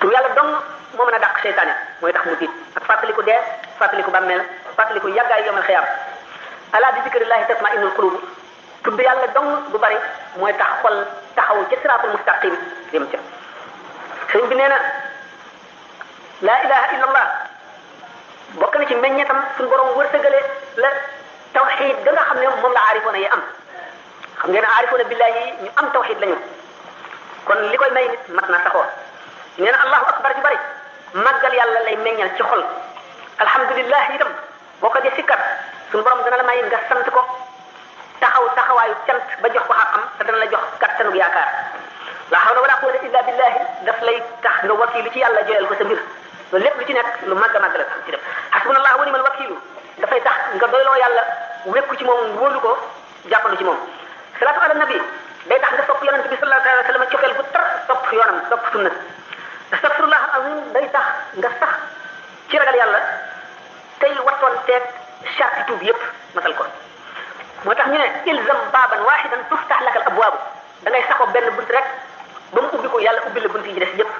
tur yàlla dong moo mën a dàq seytaane mooy tax mu tiit ak fàttaliku dee fàttaliku bàmmeel fàttaliku yàggaay yomal xiyaam ala bi zikrillahi tatma'innul qulub tudd yàlla dong bu bari mooy tax xol taxaw ci siraatul mustaqim yëm ca sëñ bi nee na laa ilaha illa allah bokk na ci meññetam suñu borom wërsëgale la tawxid ga nga xam ne moom la aarifoona yi am xam ngeen aarifoona billahi ñu am tawxid lañu kon li koy may nit mat na saxoo nee na allahu akbar ji bari màggal yàlla lay meññal ci xol alhamdulillah itam boo ko dee sikkar suñu borom dana la may nga sant ko taxaw taxawaayu cant ba jox ko xaqam te dana la jox kattanug yaakaar la hawla wala quwwata illa billahi daf lay tax nga wakiilu ci yàlla joyal ko sa mbir loolu lépp lu ci nekk lu màgg a màgg la ci def hasbunallahu wa ni'mal wakiilu dafay tax nga doyloo yàlla wékku ci moom wóolu ko jàppandu ci moom salaatu ala nabi day tax nga sopp yonent bi sallallahu alayhi wa sallam cofeel bu tar topp yoonam topp sunna astaghfirullah azim day tax nga sax ci ragal yàlla tey wattoon teeg charte tuub yépp matal ko moo tax ñu ne ilzam baaban waahidan tuftax laka al abwaabu da ngay saxoo benn bunt rek ba mu ubbi ko yàlla ubbi la bunt yi ci des yépp